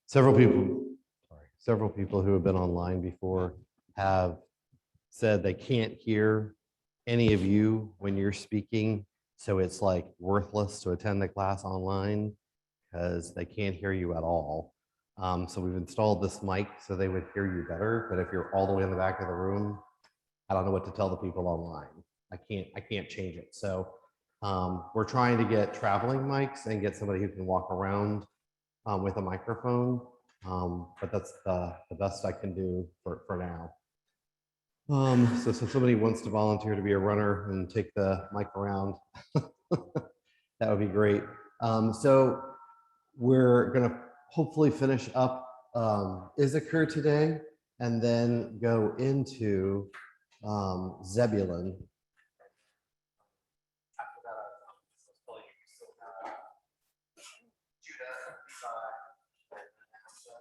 Several people, several people who have been online before have said they can't hear any of you when you're speaking. So it's like worthless to attend the class online because they can't hear you at all. So we've installed this mic so they would hear you better. But if you're all the way in the back of the room, I don't know what to tell the people online. I can't change it. So we're trying to get traveling mics and get somebody who can walk around with a microphone. But that's the best I can do for now. So if somebody wants to volunteer to be a runner and take the mic around, that would be great. So we're gonna hopefully finish up Issachar today and then go into Zebulun. After that, I'll tell you we still have Judah, Levi, and Manasseh.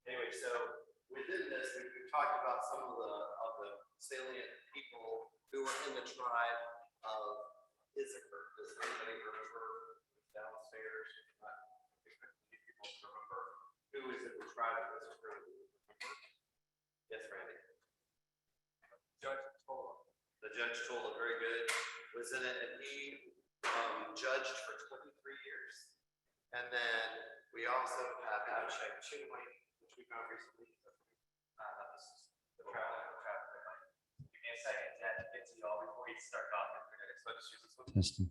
Anyway, so within this, we've talked about some of the salient people who were in the tribe of Issachar. Does anybody remember downstairs? People remember who is in the tribe of Issachar? Yes, Randy. Judge Tola. The Judge Tola, very good, was in it, and he judged for 23 years. And then we also have Abishai Chinway, which we found recently. This is the traveler. Give me a second to get to y'all before we start talking. So I just use this one. Testing.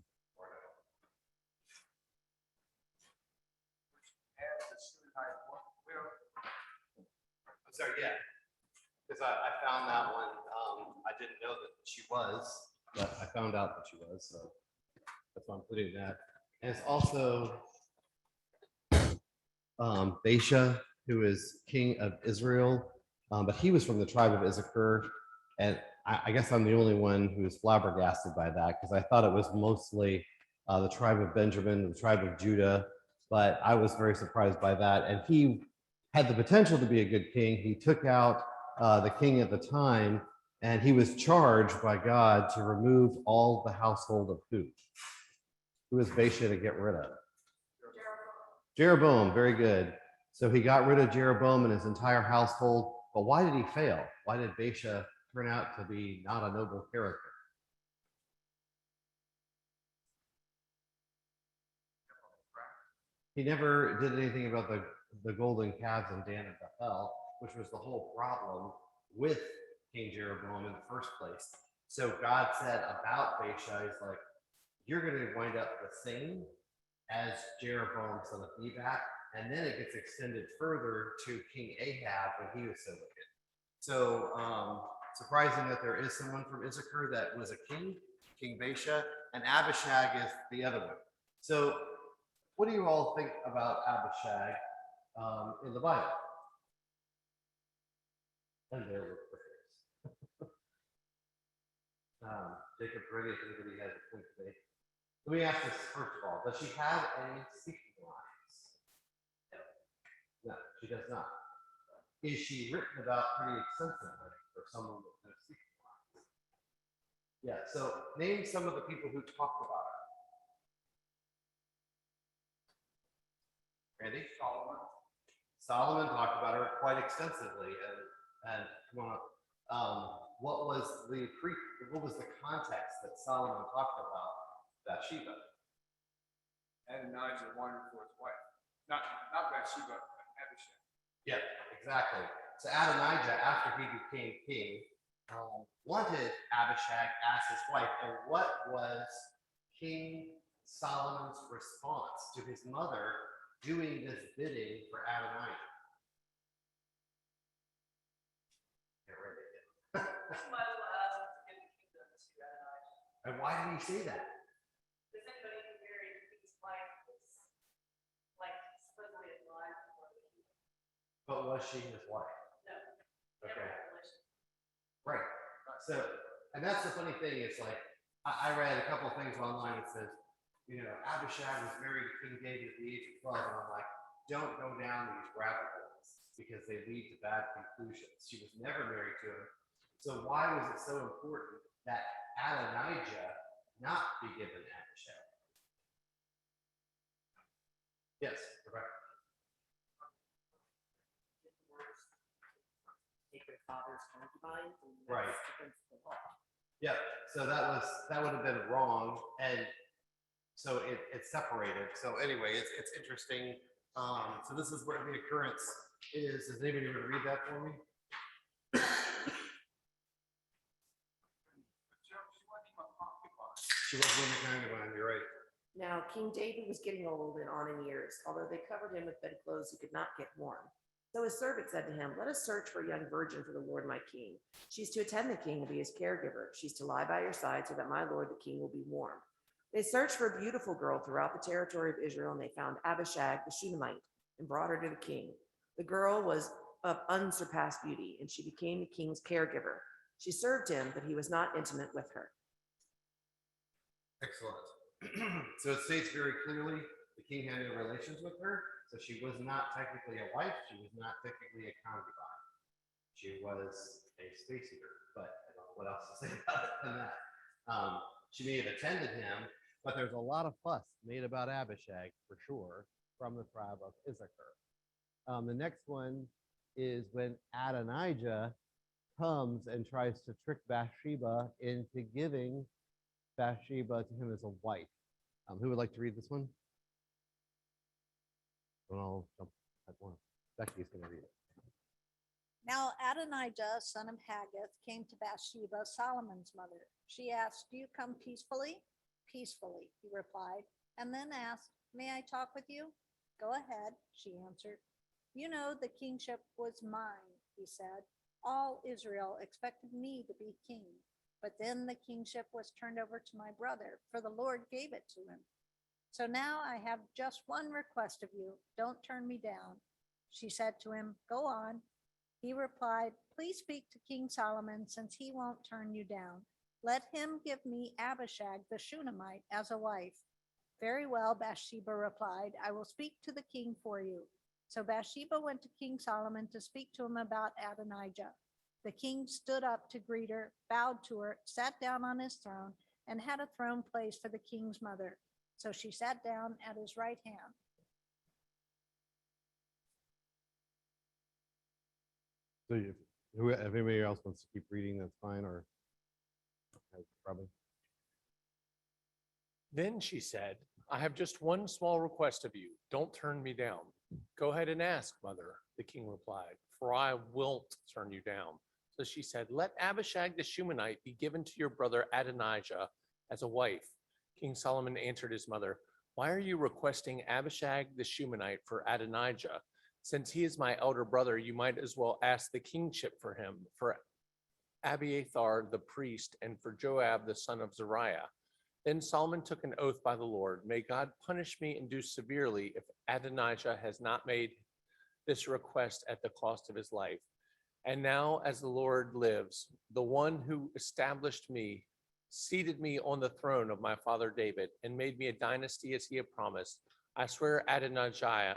I'm sorry, yeah. Because I found that one. I didn't know that she was, but I found out that she was. So that's why I'm putting that. And it's also Baasha, who is king of Israel, but he was from the tribe of Issachar. And I guess I'm the only one who is flabbergasted by that because I thought it was mostly the tribe of Benjamin, the tribe of Judah, but I was very surprised by that. And he had the potential to be a good king. He took out the king at the time, and he was charged by God to remove all the household of who? Who is Baasha to get rid of? Jeroboam, very good. So he got rid of Jeroboam and his entire household. But why did he fail? Why did Baasha turn out to be not a noble character? He never did anything about the golden calves in Dan and Bethel, which was the whole problem with King Jeroboam in the first place. So God said about Baasha, he's like, you're going to wind up the same as Jeroboam son of Nebat, and then it gets extended further to King Ahab when he was so wicked. So surprising that there is someone from Issachar that was a king, King Baasha, and Abishag is the other one. So what do you all think about Abishag in the Bible? And there were prayers. Jacob, ready if anybody has a point today. Let me ask this first of all. Does she have any speaking lines? No, she does not. Is she written about pretty extensively for someone with no speaking lines? Yeah, so name some of the people who talked about her. Randy? Solomon talked about her quite extensively. And what was the context that Solomon talked about Bathsheba? Adonijah wanted for his wife. Not Bathsheba, but Abishag. Yeah, exactly. So Adonijah, after he became king, wanted Abishag as his wife. And what was King Solomon's response to his mother doing this bidding for Adonijah? And why did he say that? But was she his wife? Okay. Right. So, and that's the funny thing. It's like I read a couple of things online that says, Abishag was married to King David at the age of 12, and I'm like, don't go down these rabbit holes because they lead to bad conclusions. She was never married to him. So why was it so important that Adonijah not be given Abishag? Yes, correct. Take their father's concubine. Right. Against the law. Yeah, so that would have been wrong, and so it's separated. So anyway, it's interesting. So this is where the occurrence is. Does anybody want to read that for me? She was in the concubine. You're right. Now, King David was getting old and on in years. Although they covered him with bedclothes, he could not get warm. So his servant said to him, let us search for a young virgin for the Lord my king. She's to attend the king and be his caregiver. She's to lie by your side so that my lord the king will be warm. They searched for a beautiful girl throughout the territory of Israel, and they found Abishag the Shunammite and brought her to the king. The girl was of unsurpassed beauty, and she became the king's caregiver. She served him, but he was not intimate with her. Excellent. So it states very clearly the king had no relations with her. So she was not technically a wife. She was not technically a concubine. She was a space eater, but I don't know what else to say about it than that. She may have attended him, but there's a lot of fuss made about Abishag for sure from the tribe of Issachar. The next one is when Adonijah comes and tries to trick Bathsheba into giving Bathsheba to him as a wife. Who would like to read this one? And I'll jump at once. Becky's going to read it. Now Adonijah, son of Haggith, came to Bathsheba, Solomon's mother. She asked, do you come peacefully? Peacefully, he replied, and then asked, may I talk with you? Go ahead, she answered. You know the kingship was mine, he said. All Israel expected me to be king, but then the kingship was turned over to my brother, for the Lord gave it to him. So now I have just one request of you. Don't turn me down. She said to him, go on. He replied, please speak to King Solomon, since he won't turn you down. Let him give me Abishag the Shunammite as a wife. Very well, Bathsheba replied, I will speak to the king for you. So Bathsheba went to King Solomon to speak to him about Adonijah. The king stood up to greet her, bowed to her, sat down on his throne, and had a throne placed for the king's mother. So she sat down at his right hand. So if anybody else wants to keep reading, that's fine, or probably. Then she said, I have just one small request of you. Don't turn me down. Go ahead and ask, mother, the king replied, for I won't turn you down. So she said, let Abishag the Shunammite be given to your brother Adonijah as a wife. King Solomon answered his mother, why are you requesting Abishag the Shunammite for Adonijah? Since he is my elder brother, you might as well ask the kingship for him, for Abiathar the priest, and for Joab the son of Zeruiah. Then Solomon took an oath by the Lord, may God punish me and do severely if Adonijah has not made this request at the cost of his life. And now, as the Lord lives, the one who established me, seated me on the throne of my father David, and made me a dynasty as he had promised, I swear Adonijah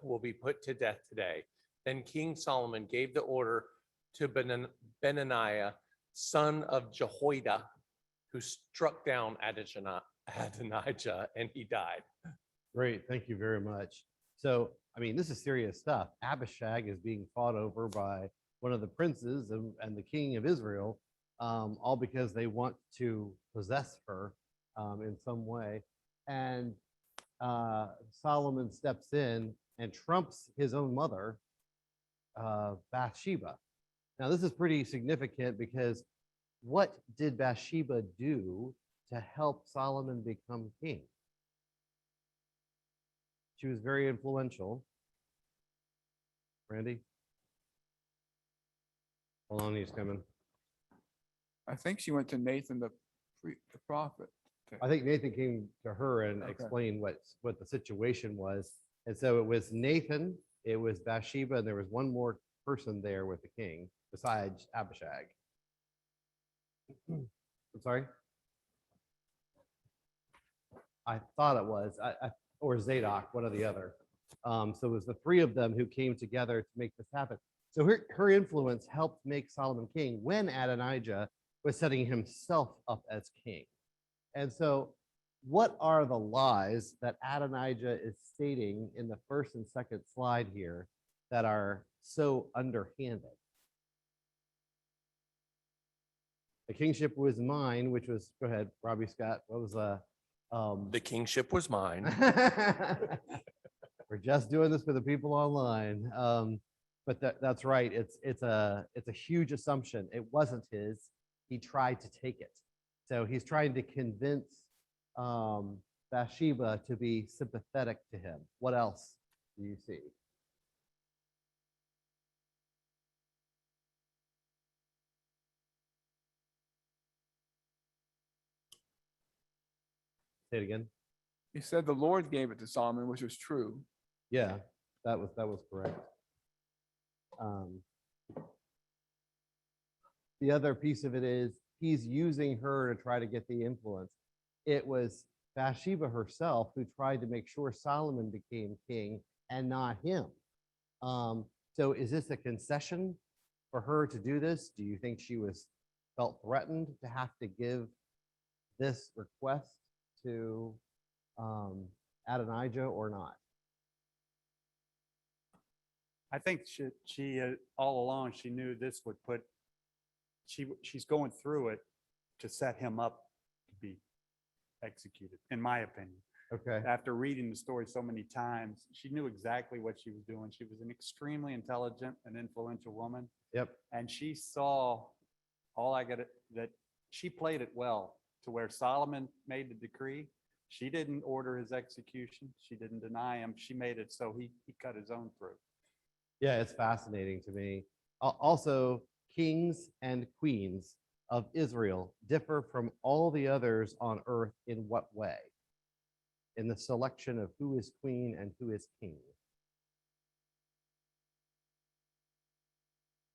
will be put to death today. Then King Solomon gave the order to Benaniah, son of Jehoiada, who struck down Adonijah, and he died. Great, thank you very much. So, I mean, this is serious stuff. Abishag is being fought over by one of the princes and the king of Israel, all because they want to possess her in some way. And Solomon steps in and trumps his own mother, Bathsheba. Now, this is pretty significant because what did Bathsheba do to help Solomon become king? She was very influential. Randy? Hold on, he's coming. I think she went to Nathan, the prophet. I think Nathan came to her and Okay. explained what the situation was. And so it was Nathan, it was Bathsheba, and there was one more person there with the king besides Abishag. I'm sorry? I thought it was, or Zadok, one or the other. So it was the three of them who came together to make this happen. So her influence helped make Solomon king when Adonijah was setting himself up as king. And so what are the lies that Adonijah is stating in the first and second slide here that are so underhanded? The kingship was mine, which was, go ahead, Robbie Scott, what was The kingship was mine. we're just doing this for the people online. But that's right. It's a huge assumption. It wasn't his. He tried to take it. So he's trying to convince Bathsheba to be sympathetic to him. What else do you see? Say it again. He said the Lord gave it to Solomon, which was true. Yeah, that was correct. The other piece of it is he's using her to try to get the influence. It was Bathsheba herself who tried to make sure Solomon became king and not him. So is this a concession for her to do this? Do you think she felt threatened to have to give this request to Adonijah or not? I think she all along, she knew this would put, she's going through it to set him up to be executed, in my opinion. Okay. After reading the story so many times, she knew exactly what she was doing. She was an extremely intelligent and influential woman. Yep. And she saw that she played it well to where Solomon made the decree. She didn't order his execution. She didn't deny him. She made it so he cut his own throat. Yeah, it's fascinating to me. Also, kings and queens of Israel differ from all the others on earth in what way? In the selection of who is queen and who is king.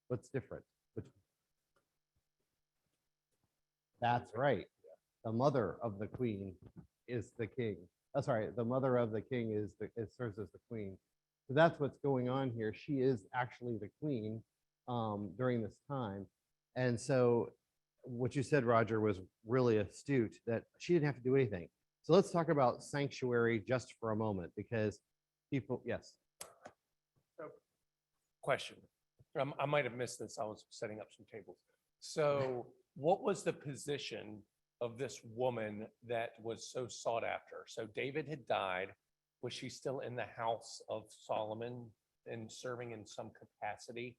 What's different? That's right. The mother of the queen is the king. That's right. The mother of the king serves as the queen. So that's what's going on here. She is actually the queen during this time. And so what you said, Roger, was really astute, that she didn't have to do anything. So let's talk about sanctuary just for a moment, because people, yes. Question. I might have missed this. I was setting up some tables. So what was the position of this woman that was so sought after? So David had died. Was she still in the house of Solomon and serving in some capacity?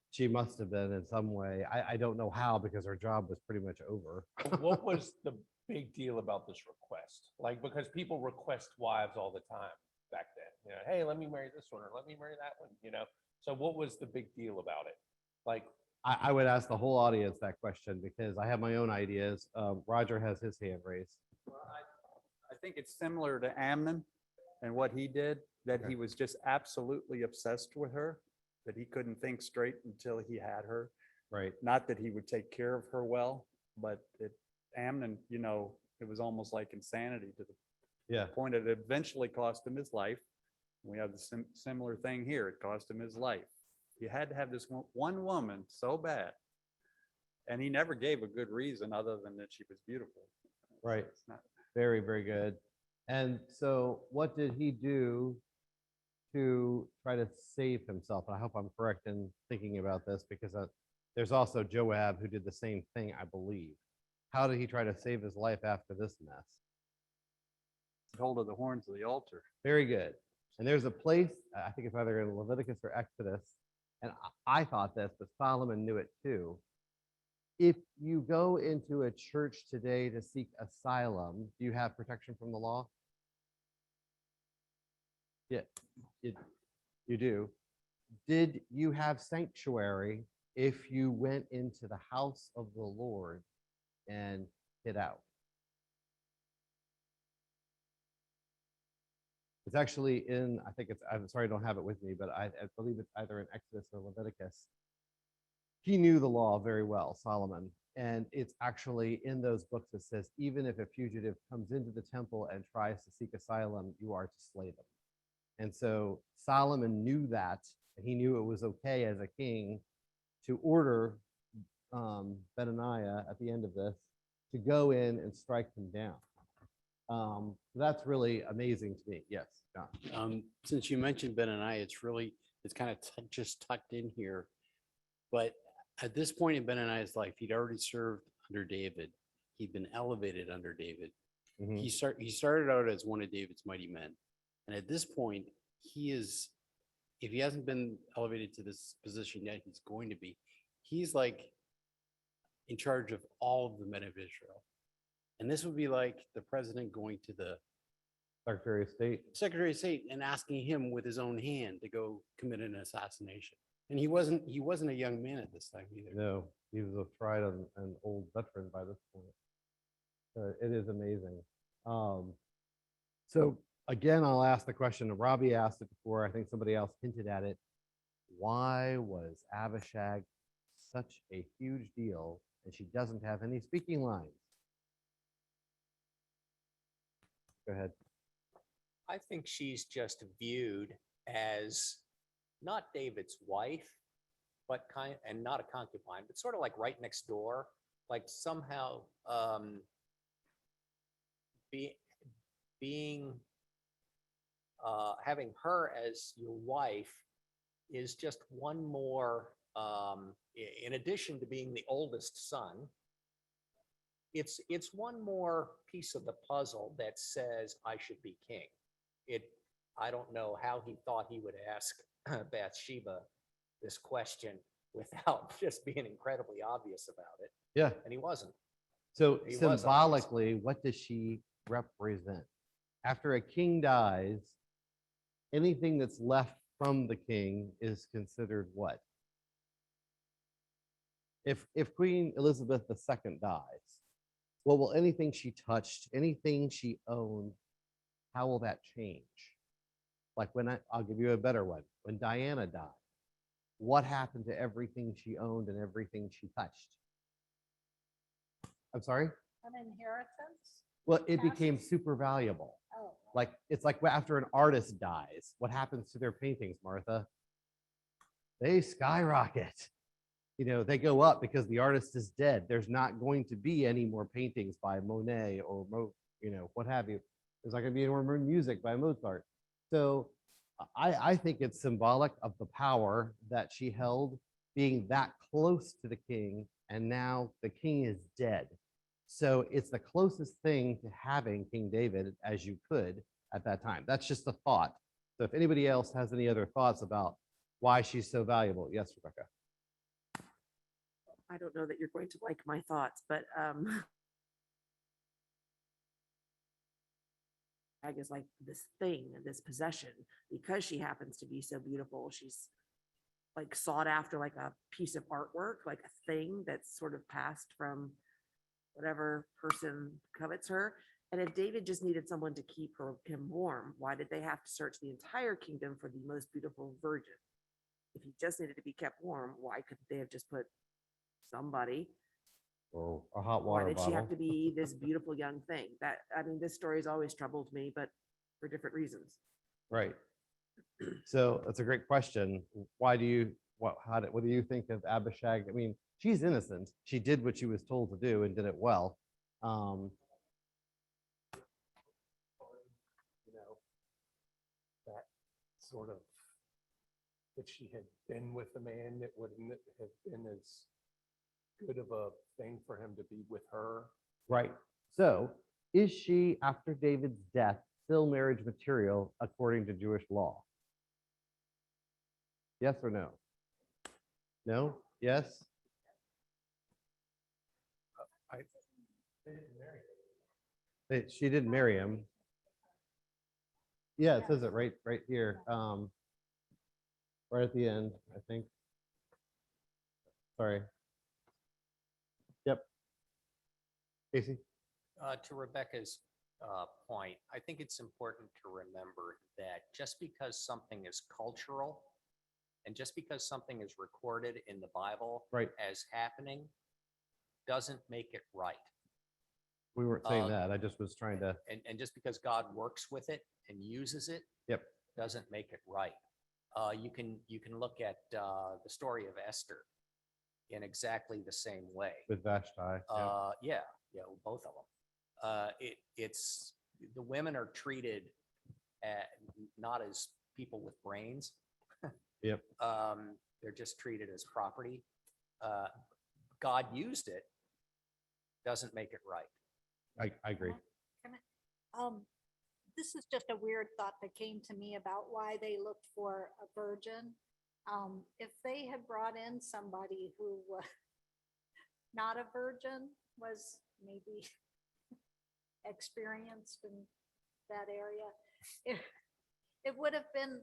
She must have been in some way. I don't know how, because her job was pretty much over. What was the big deal about this request? Like, because people request wives all the time back then. Hey, let me marry this one, or let me marry that one. So what was the big deal about it? Like, I would ask the whole audience that question, because I have my own ideas. Roger has his hand raised. Well, I think it's similar to Amnon and what he did, that he was just absolutely obsessed with her, that he couldn't think straight until he had her. Right. Not that he would take care of her well, but Amnon, it was almost like insanity to the point that it eventually cost him his life. We have the similar thing here. It cost him his life. He had to have this one woman so bad. And he never gave a good reason other than that she was beautiful. Right. It's not, Very, very good. And so what did he do to try to save himself? And I hope I'm correct in thinking about this, because there's also Joab who did the same thing, I believe. How did he try to save his life after this mess? hold of the horns of the altar. Very good. And there's a place, I think it's either in Leviticus or Exodus, and I thought this, but Solomon knew it too. If you go into a church today to seek asylum, do you have protection from the law? Yeah, you do. Did you have sanctuary if you went into the house of the Lord and hid out. It's actually in, I think it's, I'm sorry, I don't have it with me, but I believe it's either in Exodus or Leviticus. He knew the law very well, Solomon. And it's actually in those books that says, even if a fugitive comes into the temple and tries to seek asylum, you are to slay them. And so Solomon knew that, and he knew it was okay as a king to order Benaniah at the end of this to go in and strike him down. That's really amazing to me. Yes, John. Since you mentioned Benaniah, it's kind of just tucked in here. But at this point in Benaniah's life, he'd already served under David. He'd been elevated under David. Mhm. He started out as one of David's mighty men. And at this point, if he hasn't been elevated to this position yet, he's going to be. He's like in charge of all of the men of Israel. And this would be like the president going to the Secretary of State. Secretary of State and asking him with his own hand to go commit an assassination. And he wasn't a young man at this time either. No, he was a tried and old veteran by this point. It is amazing. So again, I'll ask the question. Robbie asked it before. I think somebody else hinted at it. Why was Abishag such a huge deal and she doesn't have any speaking lines? Go ahead. I think she's just viewed as not David's wife, but and not a concubine, but sort of like right next door, like somehow having her as your wife is just one more, in addition to being the oldest son, it's one more piece of the puzzle that says I should be king. I don't know how he thought he would ask Bathsheba this question without just being incredibly obvious about it. Yeah. And he wasn't. So He was symbolically, what does she represent? After a king dies, anything that's left from the king is considered what? If Queen Elizabeth II dies, what will anything she touched, anything she owned, how will that change? Like I'll give you a better one. When Diana died, what happened to everything she owned and everything she touched? I'm sorry? An inheritance? Well, it became Assets? super valuable. Oh, Like it's like after an artist dies, what happens to their paintings, Martha? They skyrocket. You know, they go up because the artist is dead. There's not going to be any more paintings by Monet or what have you. There's not going to be any more music by Mozart. So I think it's symbolic of the power that she held, being that close to the king, and now the king is dead. So it's the closest thing to having King David as you could at that time. That's just a thought. So if anybody else has any other thoughts about why she's so valuable, yes, Rebecca. I don't know that you're going to like my thoughts, but I guess like this thing, this possession, because she happens to be so beautiful, she's like sought after like a piece of artwork, like a thing that's sort of passed from whatever person covets her. And if David just needed someone to keep him warm, why did they have to search the entire kingdom for the most beautiful virgin? If he just needed to be kept warm, why couldn't they have just put somebody? Or a hot water Why did bottle. she have to be this beautiful young thing? This story has always troubled me, but for different reasons. Right. So that's a great question. What do you think of Abishag? I mean, she's innocent. She did what she was told to do and did it well. That sort of, if she had been with the man, it wouldn't have been as good of a thing for him to be with her. Right. So is she, after David's death, still marriage material according to Jewish law? Yes or no? No? Yes? She didn't marry him. Yeah, it says it right here. Right at the end, I think. Sorry. Yep. Casey? To Rebecca's point, I think it's important to remember that just because something is cultural and just because something is recorded in the Bible Right. as happening doesn't make it right. We weren't saying Uh, that. I just was trying to, And just because God works with it and uses it yep, doesn't make it right. You can look at the story of Esther in exactly the same way. with Vashti. Yeah. Yeah, both of them. It's the women are treated not as people with brains. Yep. They're just treated as property. God used it, doesn't make it right. I agree. This is just a weird thought that came to me about why they looked for a virgin. If they had brought in somebody who was not a virgin, was maybe experienced in that area, it would have been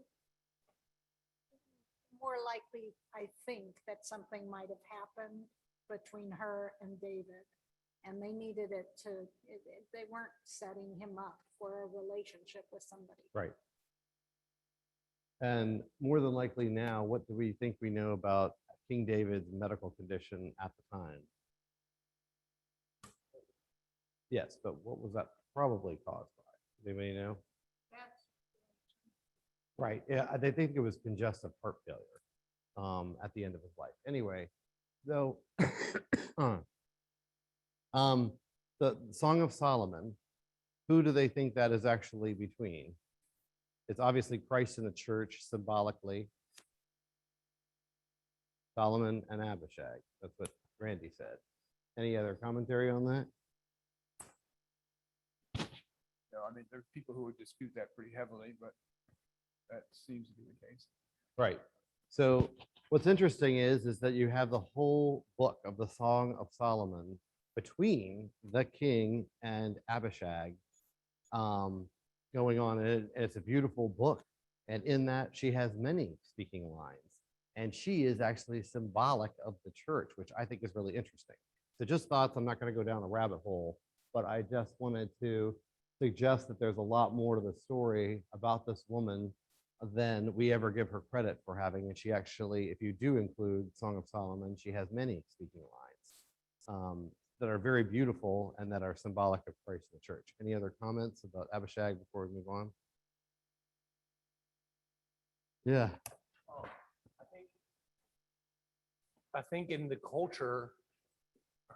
more likely, I think, that something might have happened between her and David. And they needed it to, they weren't setting him up for a relationship with somebody. Right. And more than likely now, what do we think we know about King David's medical condition at the time? Yes, but what was that probably caused by? Anybody know? Right. Yeah, they think it was congestive heart failure at the end of his life. Anyway, though, the Song of Solomon, who do they think that is actually between? It's obviously Christ in the church symbolically. Solomon and Abishag. That's what Randy said. Any other commentary on that? No, I mean, there's people who would dispute that pretty heavily, but that seems to be the case. Right. So what's interesting is that you have the whole book of the Song of Solomon between the king and Abishag going on. And it's a beautiful book. And in that, she has many speaking lines. And she is actually symbolic of the church, which I think is really interesting. So just thoughts, I'm not going to go down a rabbit hole, but I just wanted to suggest that there's a lot more to the story about this woman than we ever give her credit for having. And she actually, if you do include Song of Solomon, she has many speaking lines that are very beautiful and that are symbolic of Christ in the church. Any other comments about Abishag before we move on? Yeah. I think in the culture,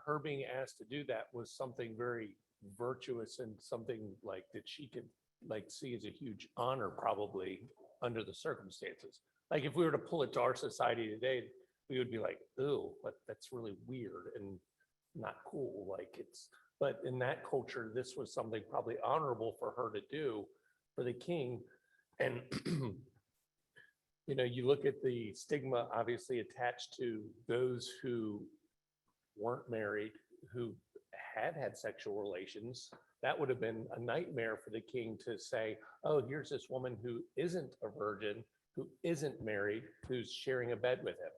her being asked to do that was something very virtuous and something like that she could like see as a huge honor probably under the circumstances. Like if we were to pull it to our society today, we would be like, "Ooh, but that's really weird and not cool." Like it's, but in that culture, this was something probably honorable for her to do for the king. And you know, you look at the stigma obviously attached to those who weren't married, who had sexual relations. That would have been a nightmare for the king to say, "Oh, here's this woman who isn't a virgin, who isn't married, who's sharing a bed with him."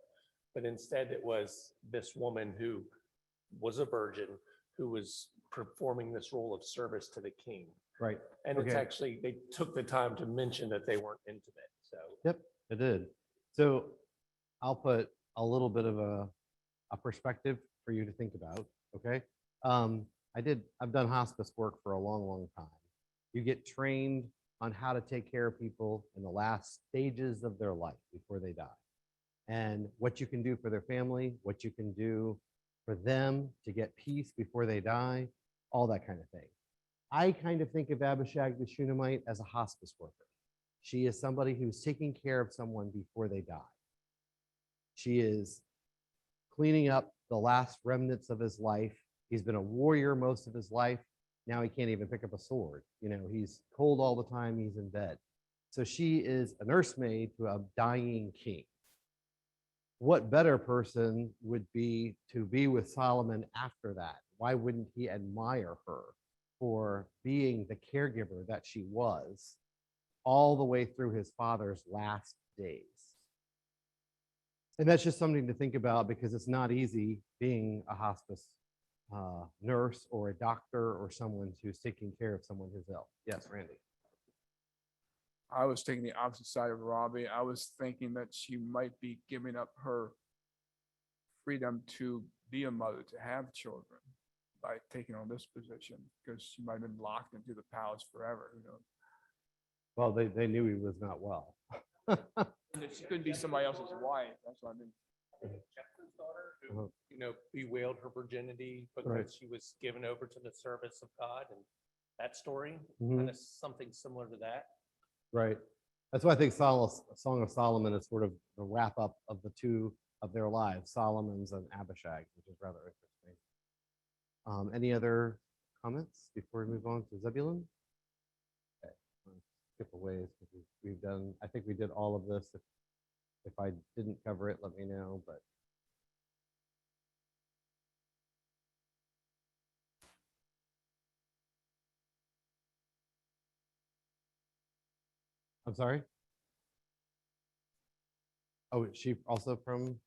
But instead it was this woman who was a virgin, who was performing this role of service to the king. Right. And it's Okay. actually, they took the time to mention that they weren't intimate, so. Yep, it did. So I'll put a little bit of a perspective for you to think about, okay? I've done hospice work for a long, long time. You get trained on how to take care of people in the last stages of their life before they die. And what you can do for their family, what you can do for them to get peace before they die, all that kind of thing. I kind of think of Abishag the Shunammite as a hospice worker. She is somebody who's taking care of someone before they die. She is cleaning up the last remnants of his life. He's been a warrior most of his life. Now he can't even pick up a sword. You know, he's cold all the time. He's in bed. So she is a nursemaid to a dying king. What better person would be to be with Solomon after that? Why wouldn't he admire her for being the caregiver that she was all the way through his father's last days? And that's just something to think about because it's not easy being a hospice nurse or a doctor or someone who's taking care of someone who's ill. Yes, Randy. I was taking the opposite side of Robbie. I was thinking that she might be giving up her freedom to be a mother, to have children by taking on this position, because she might have been locked into the palace forever, you know. Well, they knew he was not well. And that she couldn't be somebody else's wife. That's what I mean. Jeffrey's daughter, Uh-huh. who, bewailed her virginity Right. because she was given over to the service of God, and that story, Mhm. kind of something similar to that. Right. That's why I think Song of Solomon is sort of the wrap up of the two of their lives, Solomon's and Abishag's, which is rather interesting. Any other comments before we move on to Zebulun? Okay, I'll skip a ways because we've done, I think we did all of this. If I didn't cover it, let me know, but. I'm sorry? Oh, is she also from?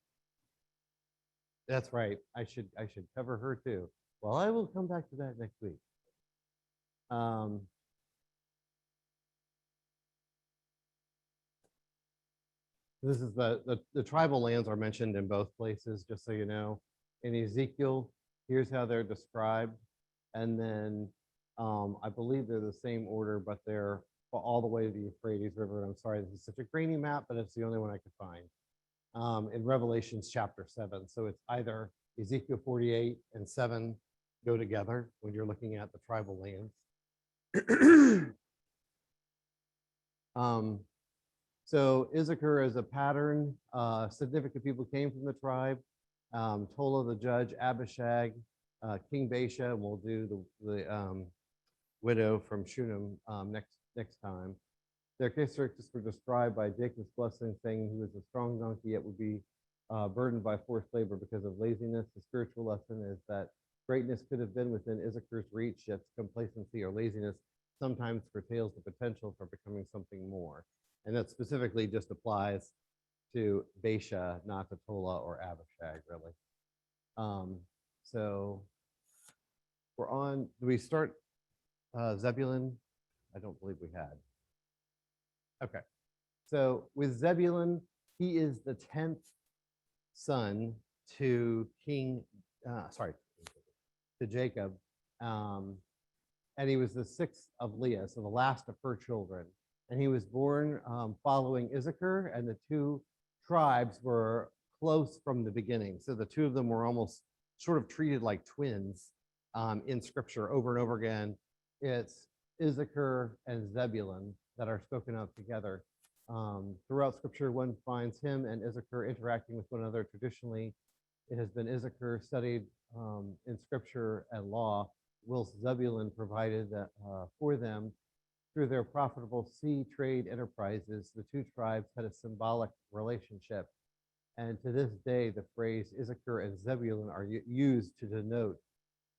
That's right. I should cover her too. Well, I will come back to that next week. This is the tribal lands are mentioned in both places, just so you know. In Ezekiel, here's how they're described. And then I believe they're the same order, but they're all the way to the Euphrates River. And I'm sorry, this is such a grainy map, but it's the only one I could find. In Revelations chapter 7. So it's either Ezekiel 48 and 7 go together when you're looking at the tribal lands. So Issachar is a pattern. Significant people came from the tribe. Tola the judge, Abishag, King Baasha, and we'll do the widow from Shunem next time. Their characteristics were described by Jacob's blessing, saying he was a strong donkey, yet would be burdened by forced labor because of laziness. The spiritual lesson is that greatness could have been within Issachar's reach, yet complacency or laziness sometimes curtails the potential for becoming something more. And that specifically just applies to Baasha, not to Tola or Abishag, really. So we're on, do we start Zebulun? I don't believe we had. Okay, so with Zebulun, he is the 10th son to to Jacob. And he was the 6th of Leah, so the last of her children. And he was born following Issachar, and the two tribes were close from the beginning. So the two of them were almost sort of treated like twins in scripture over and over again. It's Issachar and Zebulun that are spoken of together. Throughout scripture, one finds him and Issachar interacting with one another. Traditionally, it has been Issachar studied in scripture and law, whilst Zebulun provided for them through their profitable sea trade enterprises. The two tribes had a symbolic relationship. And to this day, the phrase Issachar and Zebulun are used to denote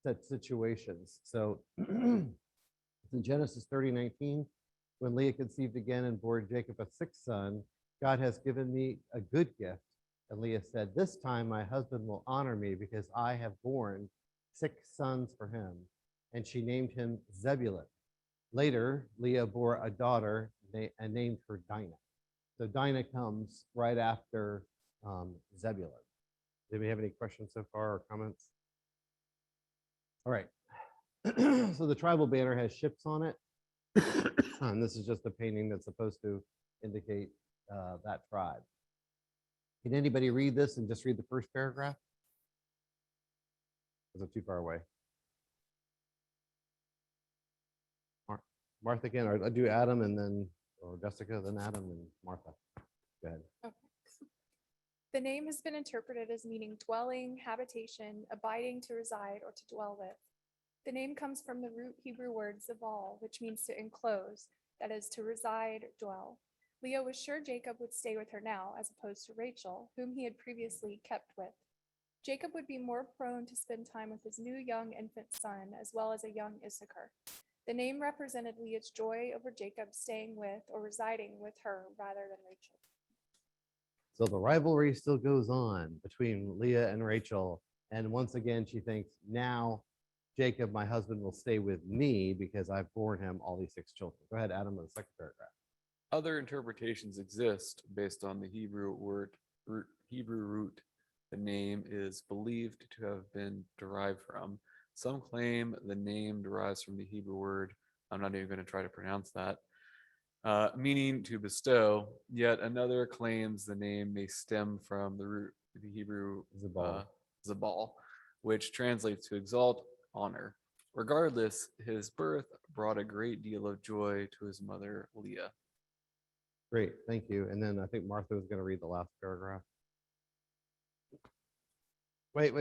such situations. So in Genesis 30:19, when Leah conceived again and bore Jacob a 6th son, God has given me a good gift. And Leah said, this time my husband will honor me because I have borne 6 sons for him. And she named him Zebulun. Later, Leah bore a daughter and named her Dinah. So Dinah comes right after Zebulun. Do we have any questions so far or comments? All right. So the tribal banner has ships on it. And this is just a painting that's supposed to indicate that tribe. Can anybody read this and just read the first paragraph? Is it too far away? Martha again, or I'll do Adam and then, or Jessica, then Adam and Martha. Go ahead. Okay. The name has been interpreted as meaning dwelling, habitation, abiding, to reside, or to dwell with. The name comes from the root Hebrew word zaval, which means to enclose, that is, to reside, dwell. Leah was sure Jacob would stay with her now, as opposed to Rachel, whom he had previously kept with. Jacob would be more prone to spend time with his new young infant son, as well as a young Issachar. The name represented Leah's joy over Jacob staying with or residing with her rather than Rachel. So the rivalry still goes on between Leah and Rachel. And once again, she thinks, now Jacob, my husband, will stay with me because I've borne him all these 6 children. Go ahead, Adam, with the second paragraph. Other interpretations exist based on the Hebrew root the name is believed to have been derived from. Some claim the name derives from the Hebrew word, I'm not even going to try to pronounce that, meaning to bestow. Yet another claims the name may stem from the root, the Hebrew zabal, which translates to exalt, honor. Regardless, his birth brought a great deal of joy to his mother, Leah. Great, thank you. And then I think Martha was going to read the last paragraph. Wait,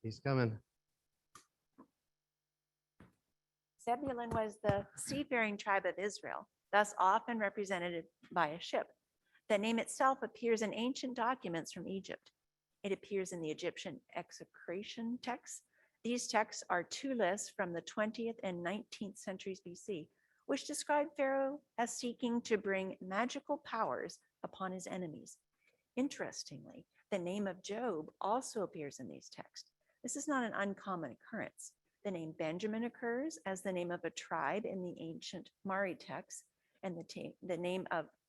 he's coming. Zebulun was the seafaring tribe of Israel, thus often represented by a ship. The name itself appears in ancient documents from Egypt. It appears in the Egyptian execration texts. These texts are 2 lists from the 20th and 19th centuries BC, which describe Pharaoh as seeking to bring magical powers upon his enemies. Interestingly, the name of Job also appears in these texts. This is not an uncommon occurrence. The name Benjamin occurs as the name of a tribe in the ancient Mari texts, and the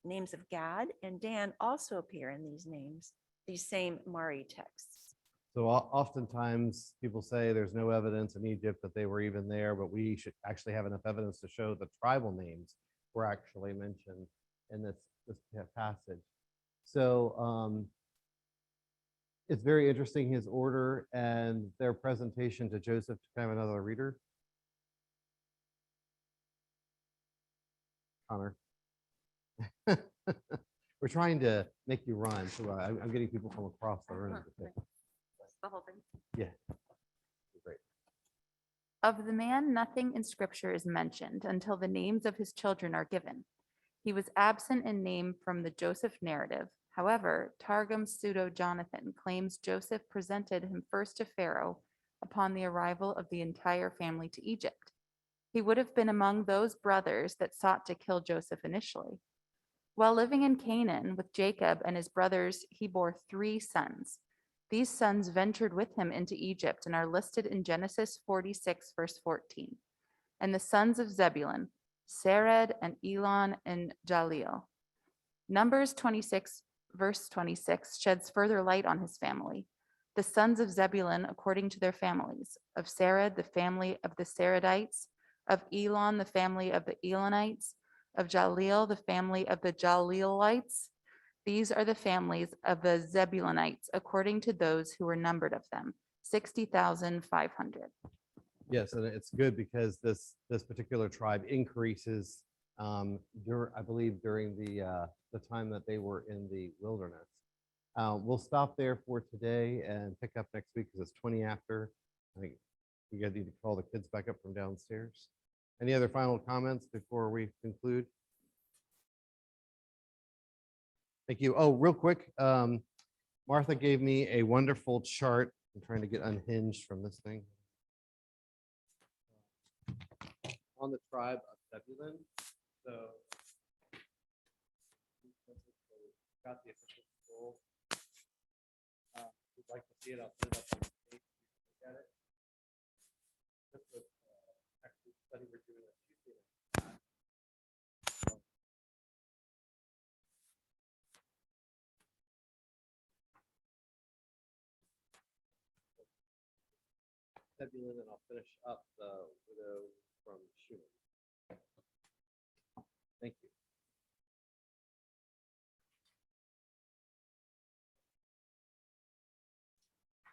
names of Gad and Dan also appear in these same Mari texts. So oftentimes people say there's no evidence in Egypt that they were even there, but we should actually have enough evidence to show the tribal names were actually mentioned in this passage. So it's very interesting, his order and their presentation to Joseph. Can I have another reader? Connor. We're trying to make you run, so I'm getting people from across the room. The whole thing. Yeah. Great. Of the man, nothing in scripture is mentioned until the names of his children are given. He was absent in name from the Joseph narrative. However, Targum Pseudo-Jonathan claims Joseph presented him first to Pharaoh upon the arrival of the entire family to Egypt. He would have been among those brothers that sought to kill Joseph initially. While living in Canaan with Jacob and his brothers, he bore 3 sons. These sons ventured with him into Egypt and are listed in Genesis 46, verse 14. And the sons of Zebulun, Sered and Elon and Jaleel. Numbers 26, verse 26 sheds further light on his family. The sons of Zebulun, according to their families, of Sered, the family of the Seredites, of Elon, the family of the Elonites, of Jaleel, the family of the Jaleelites. These are the families of the Zebulunites, according to those who were numbered of them, 60,500. Yes, and it's good because this particular tribe increases, I believe, during the time that they were in the wilderness. We'll stop there for today and pick up next week because it's 20 after. I think you guys need to call the kids back up from downstairs. Any other final comments before we conclude? Thank you. Oh, real quick, Martha gave me a wonderful chart. I'm trying to get unhinged from this thing. On the tribe of Zebulun. So got the official scroll. If you'd like to see it, I'll put it up on the page. Look at it. This was actually a study we're doing on Tuesday night. Zebulun, and I'll finish up the widow from Shunem.